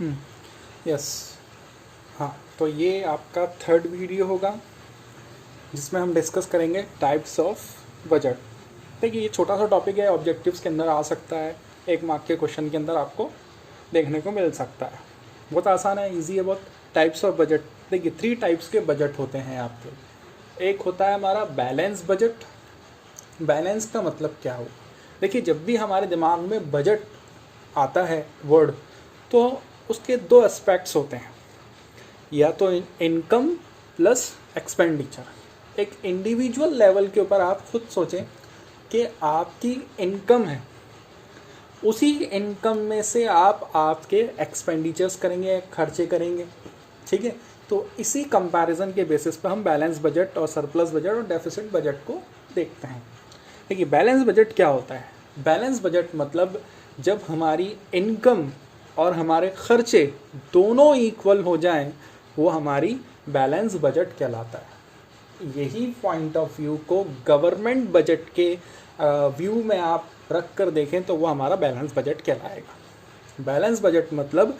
Yes, हाँ, तो ये आपका थर्ड वीडियो होगा जिसमें हम डिस्कस करेंगे टाइप्स ऑफ बजट। देखिए, ये छोटा सा टॉपिक है, ऑब्जेक्टिव्स के अंदर आ सकता है, 1 मार्क के क्वेश्चन के अंदर आपको देखने को मिल सकता है। बहुत आसान है, इजी है बहुत। टाइप्स ऑफ बजट, देखिए 3 टाइप्स के बजट होते हैं आपके। एक होता है हमारा बैलेंस बजट। बैलेंस का मतलब क्या हो, देखिए जब भी हमारे दिमाग में बजट आता है वर्ड, तो उसके 2 एस्पेक्ट्स होते हैं, या तो इनकम प्लस एक्सपेंडिचर। एक इंडिविजुअल लेवल के ऊपर आप खुद सोचें कि आपकी इनकम है, उसी इनकम में से आप आपके एक्सपेंडिचर्स करेंगे, खर्चे करेंगे, ठीक है। तो इसी कंपैरिजन के बेसिस पर हम बैलेंस बजट और सरप्लस बजट और डेफिसिट बजट को देखते हैं। देखिए, बैलेंस बजट क्या होता है? बैलेंस बजट मतलब जब हमारी इनकम और हमारे खर्चे दोनों इक्वल हो जाएं, वो हमारी बैलेंस बजट कहलाता है। यही पॉइंट ऑफ व्यू को गवर्नमेंट बजट के व्यू में आप रख कर देखें तो वो हमारा बैलेंस बजट कहलाएगा। बैलेंस बजट मतलब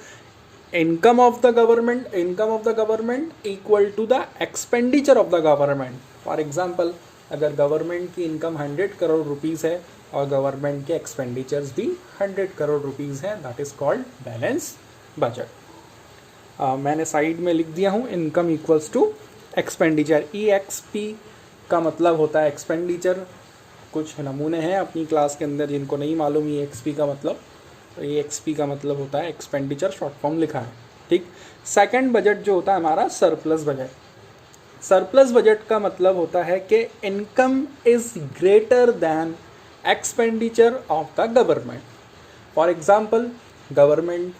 income of the government equal to the expenditure of the government. For example, अगर गवर्नमेंट की इनकम 100 करोड़ रुपीज़ है और गवर्नमेंट के एक्सपेंडिचर्स भी 100 करोड़ रुपीज़ हैं, that is called balance budget. मैंने साइड में लिख दिया हूँ, income equals to expenditure. EXP का मतलब होता है एक्सपेंडिचर। कुछ नमूने हैं अपनी क्लास के अंदर जिनको नहीं मालूम EXP का मतलब, तो EXP का मतलब होता है एक्सपेंडिचर, शॉर्ट फॉर्म लिखा है, ठीक। सेकंड बजट जो होता है हमारा सरप्लस बजट। सरप्लस बजट का मतलब होता है कि income is greater than expenditure of the government. For example, government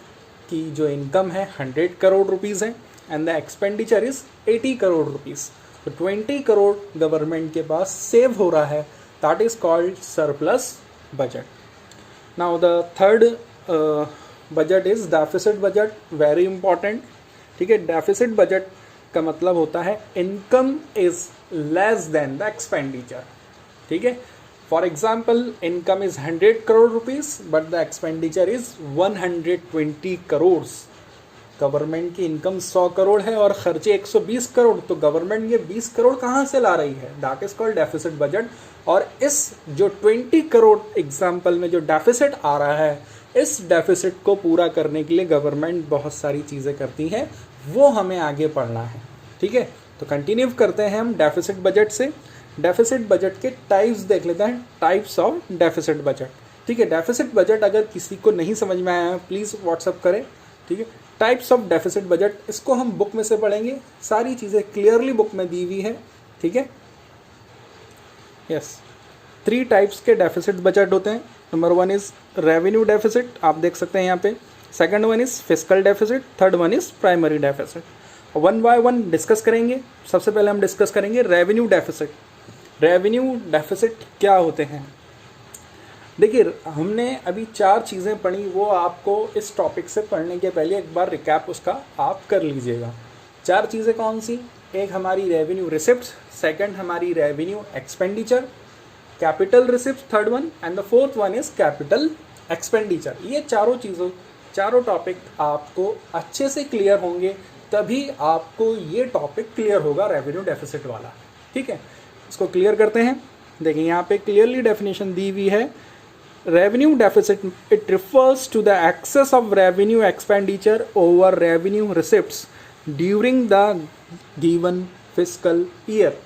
की जो इनकम है 100 करोड़ रुपीज़ है and the expenditure is 80 crore rupees, तो 20 करोड़ गवर्नमेंट के पास सेव हो रहा है, that is called surplus budget. Now the third budget is deficit budget, very important, ठीक है। डेफिसिट बजट का मतलब होता है income is less than the expenditure, ठीक है। For example, income is 100 crore rupees but the expenditure is 120 crore. Government की income 100 crore है और खर्चे 120 करोड़, तो गवर्नमेंट ये 20 करोड़ कहाँ से ला रही है? That is called deficit budget. और इस जो 20 करोड़ एग्जाम्पल में जो डेफिसिट आ रहा है, इस डेफिसिट को पूरा करने के लिए गवर्नमेंट बहुत सारी चीज़ें करती हैं, वो हमें आगे पढ़ना है, ठीक है। तो कंटिन्यू करते हैं हम डेफिसिट बजट से। डेफिसिट बजट के टाइप्स देख लेते हैं, टाइप्स ऑफ डेफिसिट बजट, ठीक है। डेफिसिट बजट अगर किसी को नहीं समझ में आया है प्लीज़ व्हाट्सअप करें, ठीक है। टाइप्स ऑफ डेफिसिट बजट, इसको हम बुक में से पढ़ेंगे, सारी चीज़ें क्लियरली बुक में दी हुई है, ठीक है। यस, 3 टाइप्स के डेफिसिट बजट होते हैं। नंबर 1 इज़ रेवेन्यू डेफिसिट, आप देख सकते हैं यहाँ पे। Second one is fiscal deficit, third one is primary deficit. 1 by 1 discuss करेंगे। सबसे पहले हम डिस्कस करेंगे रेवेन्यू डेफिसिट। रेवेन्यू डेफिसिट क्या होते हैं? देखिए, हमने अभी 4 चीज़ें पढ़ी, वो आपको इस टॉपिक से पढ़ने के पहले एक बार रिकैप उसका आप कर लीजिएगा। 4 चीज़ें कौन सी? एक हमारी रेवेन्यू रिसिप्ट्स, सेकंड हमारी revenue expenditure, capital receipt third one, and the fourth one is capital expenditure. ये चारों टॉपिक आपको अच्छे से क्लियर होंगे, तभी आपको ये टॉपिक क्लियर होगा, रेवेन्यू डेफिसिट वाला, ठीक है। इसको क्लियर करते हैं। देखिए, यहाँ पे क्लियरली डेफिनेशन दी हुई है। Revenue deficit, it refers to the excess of revenue expenditure over revenue receipts during the given fiscal year.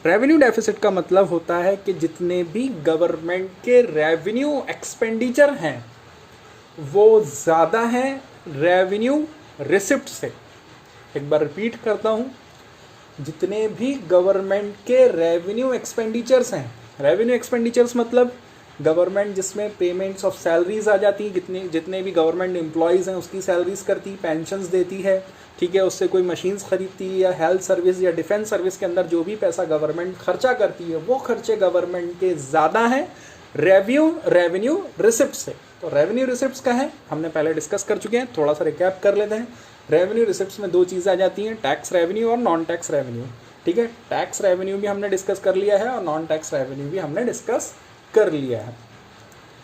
Revenue deficit का मतलब होता है कि जितने भी गवर्नमेंट के रेवेन्यू एक्सपेंडिचर हैं वो ज़्यादा हैं रेवेन्यू रिसिप्ट से। एक बार रिपीट करता हूँ, जितने भी गवर्नमेंट के रेवेन्यू एक्सपेंडिचर्स हैं, रेवेन्यू एक्सपेंडिचर्स मतलब गवर्नमेंट जिसमें पेमेंट्स ऑफ सैलरीज आ जाती है, जितने भी गवर्नमेंट एम्प्लॉयज़ हैं उसकी सैलरीज करती, पेंशन्स देती है, ठीक है। उससे कोई मशीन्स खरीदती है, या हेल्थ सर्विस या डिफेंस सर्विस के अंदर जो भी पैसा गवर्नमेंट खर्चा करती है, वो खर्चे गवर्नमेंट के ज़्यादा हैं रेवेन्यू रिसिप्ट से। तो रेवेन्यू रिसिप्ट्स का है, हमने पहले डिस्कस कर चुके हैं, थोड़ा सा रिकैप कर लेते हैं। रेवेन्यू रिसिप्ट्स में 2 चीज़ें आ जाती हैं, टैक्स रेवेन्यू और नॉन टैक्स रेवेन्यू, ठीक है। टैक्स रेवेन्यू भी हमने डिस्कस कर लिया है और नॉन टैक्स रेवेन्यू भी हमने डिस्कस कर लिया है।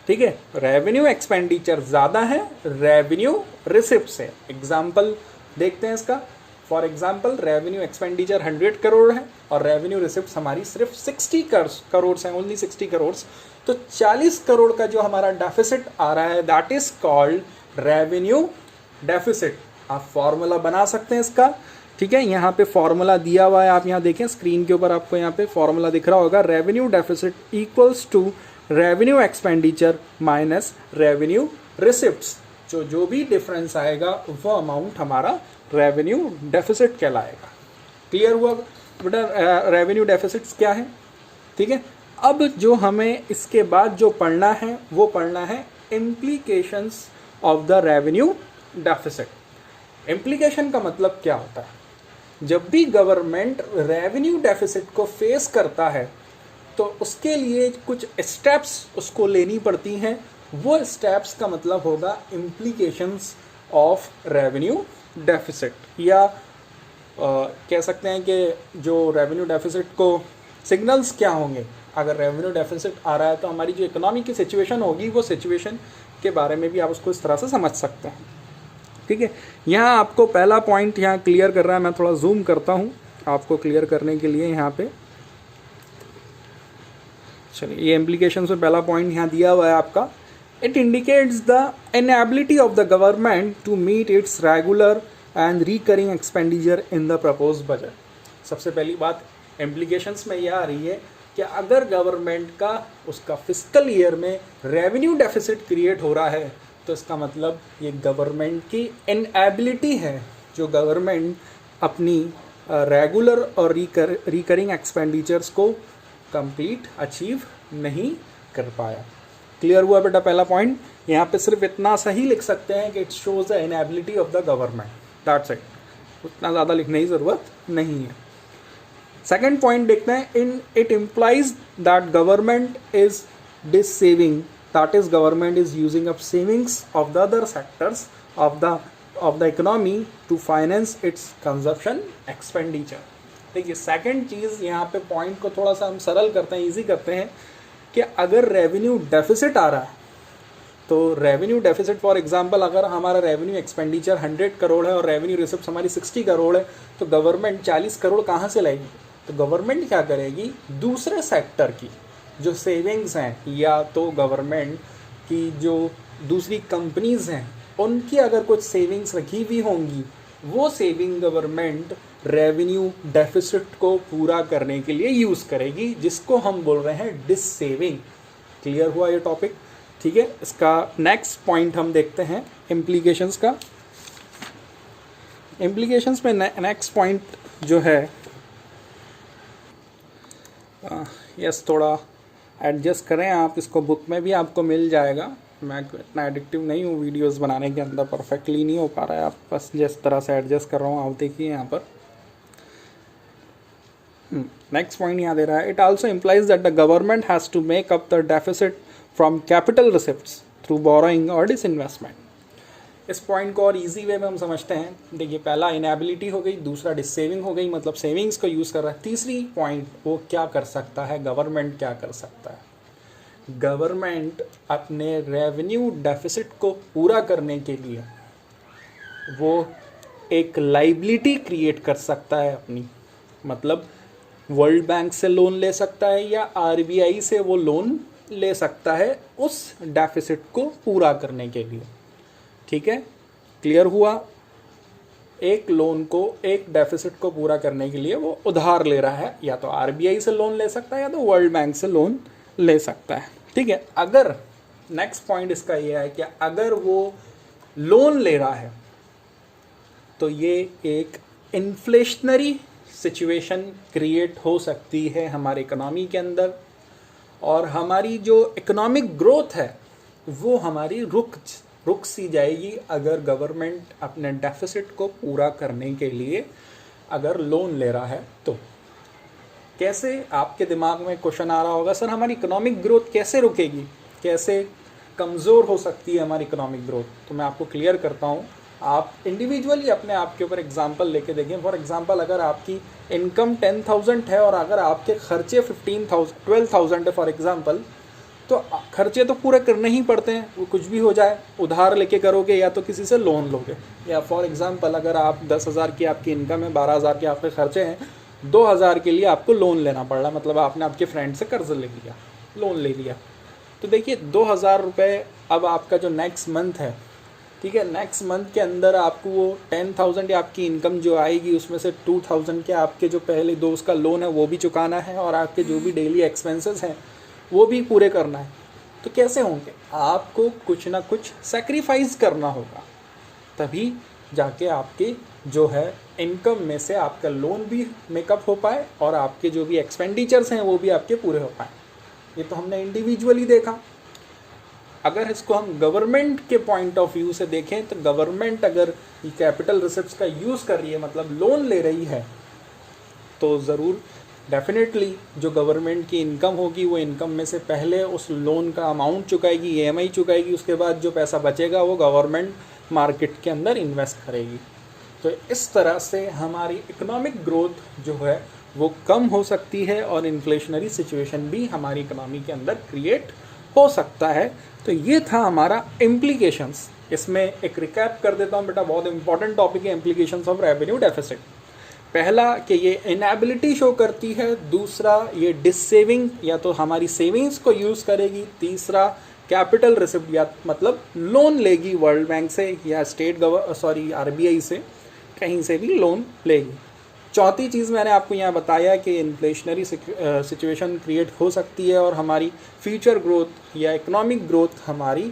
ठीक है, रेवेन्यू एक्सपेंडिचर ज़्यादा है रेवेन्यू रिसिप्ट से। एग्जाम्पल देखते हैं इसका। For example revenue expenditure 100 crore है और रेवेन्यू रिसिप्ट हमारी सिर्फ 60 करोड़ हैं, ओनली 60 करोड़। तो 40 करोड़ का जो हमारा डेफिसिट आ रहा है that is called revenue deficit. आप फॉर्मूला बना सकते हैं इसका, ठीक है, यहाँ पे फॉर्मूला दिया हुआ है, आप यहाँ देखें स्क्रीन के ऊपर आपको यहाँ पे फॉर्मूला दिख रहा होगा। Revenue deficit equals to revenue expenditure minus revenue receipts. जो भी डिफरेंस आएगा वो अमाउंट हमारा रेवेन्यू डेफिसिट कहलाएगा। क्लियर हुआ बेटा रेवेन्यू डेफिसिट्स क्या है? ठीक है, अब जो हमें इसके बाद जो पढ़ना है वो पढ़ना है implications of the revenue deficit. Implication का मतलब क्या होता है? जब भी गवर्नमेंट रेवेन्यू डेफिसिट को फेस करता है तो उसके लिए कुछ स्टेप्स उसको लेनी पड़ती हैं। वो स्टेप्स का मतलब होगा इम्प्लीकेशंस ऑफ रेवेन्यू डेफिसिट, या कह सकते हैं कि जो रेवेन्यू डेफिसिट को सिग्नल्स क्या होंगे। अगर रेवेन्यू डेफिसिट आ रहा है तो हमारी जो इकोनॉमी की सिचुएशन होगी वो सिचुएशन के बारे में भी आप उसको इस तरह से समझ सकते हैं। ठीक है, यहाँ आपको पहला पॉइंट यहाँ क्लियर कर रहा है, मैं थोड़ा जूम करता हूँ आपको क्लियर करने के लिए। यहाँ पे चलिए, ये इम्प्लीकेशन में पहला पॉइंट यहाँ दिया हुआ है आपका। It indicates the inability of the government to meet its regular and recurring expenditure in the proposed budget. सबसे पहली बात इम्प्लीकेशंस में यह आ रही है कि अगर गवर्नमेंट का उसका फिस्कल ईयर में रेवेन्यू डेफिसिट क्रिएट हो रहा है तो इसका मतलब ये गवर्नमेंट की इनएबिलिटी है, जो गवर्नमेंट अपनी रेगुलर और रिकरिंग एक्सपेंडिचर्स को कंप्लीट अचीव नहीं कर पाया। क्लियर हुआ बेटा पहला पॉइंट? यहाँ पे सिर्फ इतना सही लिख सकते हैं कि it shows the inability of the government, that's it. उतना ज़्यादा लिखने की ज़रूरत नहीं है। सेकेंड पॉइंट देखते हैं, in it implies that government is dissaving, that is government is using up savings of the other sectors of the economy to finance its consumption expenditure. देखिए, सेकेंड चीज़ यहाँ पे पॉइंट को थोड़ा सा हम सरल करते हैं, ईजी करते हैं कि अगर रेवेन्यू डेफिसिट आ रहा है तो रेवेन्यू डेफिसिट फॉर एग्जांपल अगर हमारा रेवेन्यू एक्सपेंडिचर 100 करोड़ है और रेवेन्यू रिसिप्ट हमारी 60 करोड़ है तो गवर्नमेंट 40 करोड़ कहाँ से लाएगी? तो गवर्नमेंट क्या करेगी, दूसरे सेक्टर की जो सेविंग्स हैं या तो गवर्नमेंट की जो दूसरी कंपनीज हैं उनकी अगर कुछ सेविंग्स रखी हुई होंगी, वो सेविंग गवर्नमेंट रेवेन्यू डेफिसिट को पूरा करने के लिए यूज़ करेगी, जिसको हम बोल रहे हैं डिस सेविंग। क्लियर हुआ ये टॉपिक? ठीक है, इसका नेक्स्ट पॉइंट हम देखते हैं इम्प्लीकेशंस का। इम्प्लीकेशंस में नेक्स्ट पॉइंट जो है, यस थोड़ा एडजस्ट करें आप, इसको बुक में भी आपको मिल जाएगा। मैं इतना एडिक्टिव नहीं हूँ वीडियोस बनाने के अंदर, परफेक्टली नहीं हो पा रहा है, आप बस जिस तरह से एडजस्ट कर रहा हूँ आप देखिए यहाँ पर। नेक्स्ट पॉइंट यहाँ दे रहा है, it also implies that the government has to make up the deficit from capital receipts through borrowing और डिसइन्वेस्टमेंट। इस पॉइंट को और इजी वे में हम समझते हैं। देखिए, पहला इनएबिलिटी हो गई, दूसरा डिससेविंग हो गई, मतलब सेविंग्स को यूज़ कर रहा है। तीसरी पॉइंट वो क्या कर सकता है, गवर्नमेंट क्या कर सकता है? गवर्नमेंट अपने रेवेन्यू डेफिसिट को पूरा करने के लिए वो एक लाइबिलिटी क्रिएट कर सकता है अपनी, मतलब वर्ल्ड बैंक से लोन ले सकता है या आरबीआई से वो लोन ले सकता है उस डेफिसिट को पूरा करने के लिए। ठीक है, क्लियर हुआ? एक लोन को, एक डेफिसिट को पूरा करने के लिए वो उधार ले रहा है, या तो आरबीआई से लोन ले सकता है या तो वर्ल्ड बैंक से लोन ले सकता है। ठीक है, अगर नेक्स्ट पॉइंट इसका ये है कि अगर वो लोन ले रहा है तो ये एक इन्फ्लेशनरी सिचुएशन क्रिएट हो सकती है हमारे इकोनॉमी के अंदर, और हमारी जो इकोनॉमिक ग्रोथ है वो हमारी रुक सी जाएगी अगर गवर्नमेंट अपने डेफिसिट को पूरा करने के लिए अगर लोन ले रहा है तो। कैसे? आपके दिमाग में क्वेश्चन आ रहा होगा, सर हमारी इकोनॉमिक ग्रोथ कैसे रुकेगी, कैसे कमज़ोर हो सकती है हमारी इकोनॉमिक ग्रोथ? तो मैं आपको क्लियर करता हूँ। आप इंडिविजुअली अपने आप के ऊपर एग्जांपल लेके देखें। फॉर एग्जांपल, अगर आपकी इनकम 10,000 है और अगर आपके खर्चे 12,000 है फॉर एग्जांपल, तो खर्चे तो पूरे करने ही पड़ते हैं, वो कुछ भी हो जाए, उधार लेके करोगे या तो किसी से लोन लोगे। या फॉर एग्जांपल अगर आप 10,000 की आपकी इनकम है, 12,000 के आपके खर्चे हैं, 2,000 के लिए आपको लोन लेना पड़ रहा है, मतलब आपने आपके फ्रेंड से कर्ज ले लिया, लोन ले लिया। तो देखिए 2,000 रुपये अब आपका जो नेक्स्ट मंथ है, ठीक है, नेक्स्ट मंथ के अंदर आपको वो 10,000 या आपकी इनकम जो आएगी उसमें से 2,000 के आपके जो पहले दोस्त का लोन है वो भी चुकाना है, और आपके जो भी डेली एक्सपेंसेस हैं वो भी पूरे करना है। तो कैसे होंगे, आपको कुछ ना कुछ सेक्रीफाइस करना होगा, तभी जाके आपके जो है इनकम में से आपका लोन भी मेकअप हो पाए और आपके जो भी एक्सपेंडिचर्स हैं वो भी आपके पूरे हो पाए। ये तो हमने इंडिविजुअली देखा। अगर इसको हम गवर्नमेंट के पॉइंट ऑफ व्यू से देखें तो गवर्नमेंट अगर कैपिटल रिसिप्ट्स का यूज़ कर रही है, मतलब लोन ले रही है, तो ज़रूर डेफिनेटली जो गवर्नमेंट की इनकम होगी वो इनकम में से पहले उस लोन का अमाउंट चुकाएगी, ईएमआई चुकाएगी, उसके बाद जो पैसा बचेगा वो गवर्नमेंट मार्केट के अंदर इन्वेस्ट करेगी। तो इस तरह से हमारी इकोनॉमिक ग्रोथ जो है वो कम हो सकती है और इन्फ्लेशनरी सिचुएशन भी हमारी इकोनॉमी के अंदर क्रिएट हो सकता है। तो ये था हमारा इम्प्लीकेशंस। इसमें एक रिकैप कर देता हूँ बेटा, बहुत इंपॉर्टेंट टॉपिक है इम्प्लीकेशंस ऑफ रेवेन्यू डेफिसिट। पहला कि ये इनएबिलिटी शो करती है, दूसरा ये डिससेविंग या तो हमारी सेविंग्स को यूज़ करेगी, तीसरा कैपिटल रिसिप्ट या मतलब लोन लेगी वर्ल्ड बैंक से या आरबीआई से, कहीं से भी लोन लेगी। चौथी चीज़ मैंने आपको यहाँ बताया कि इन्फ्लेशनरी सिचुएशन क्रिएट हो सकती है और हमारी फ्यूचर ग्रोथ या इकोनॉमिक ग्रोथ हमारी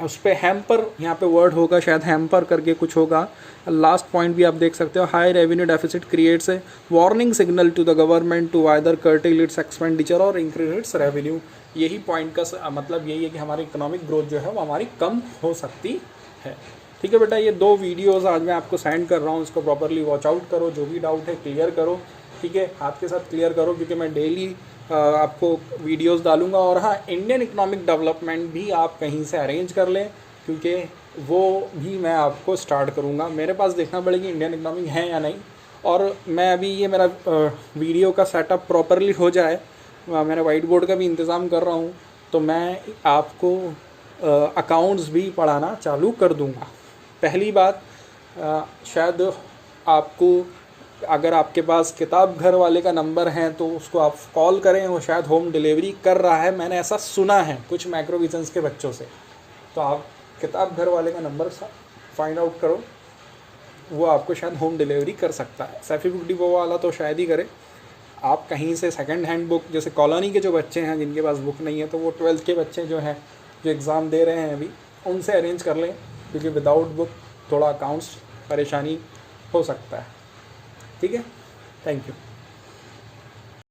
उस पर हैम्पर, यहाँ पे वर्ड होगा शायद हैम्पर करके कुछ होगा। लास्ट पॉइंट भी आप देख सकते हो, high revenue deficit creates a warning signal to the government to either curtail its expenditure और इंक्रीज इट्स रेवेन्यू। यही पॉइंट का मतलब यही है कि हमारी इकोनॉमिक ग्रोथ जो है वो हमारी कम हो सकती है। ठीक है बेटा, ये 2 वीडियोस आज मैं आपको सेंड कर रहा हूँ, इसको प्रॉपरली वॉच आउट करो, जो भी डाउट है क्लियर करो, ठीक है, आपके साथ क्लियर करो, क्योंकि मैं डेली आपको वीडियोस डालूंगा। और हाँ, इंडियन इकोनॉमिक डेवलपमेंट भी आप कहीं से अरेंज कर लें, क्योंकि वो भी मैं आपको स्टार्ट करूँगा। मेरे पास देखना पड़ेगी इंडियन इकोनॉमिक है या नहीं, और मैं अभी ये मेरा वीडियो का सेटअप प्रॉपरली हो जाए, मैंने वाइट बोर्ड का भी इंतज़ाम कर रहा हूँ, तो मैं आपको अकाउंट्स भी पढ़ाना चालू कर दूँगा। पहली बात, शायद आपको अगर आपके पास किताब घर वाले का नंबर है तो उसको आप कॉल करें, वो शायद होम डिलीवरी कर रहा है, मैंने ऐसा सुना है कुछ मैक्रोविजन्स के बच्चों से। तो आप किताब घर वाले का नंबर फाइंड आउट करो, वो आपको शायद होम डिलीवरी कर सकता है। सैफी बुक डिपो वाला तो शायद ही करे। आप कहीं से सेकंड हैंड बुक, जैसे कॉलोनी के जो बच्चे हैं जिनके पास बुक नहीं है, तो वो 12th के बच्चे जो हैं जो एग्ज़ाम दे रहे हैं अभी, उनसे अरेंज कर लें, क्योंकि विदाउट बुक थोड़ा अकाउंट्स परेशानी हो सकता है। ठीक है, थैंक यू।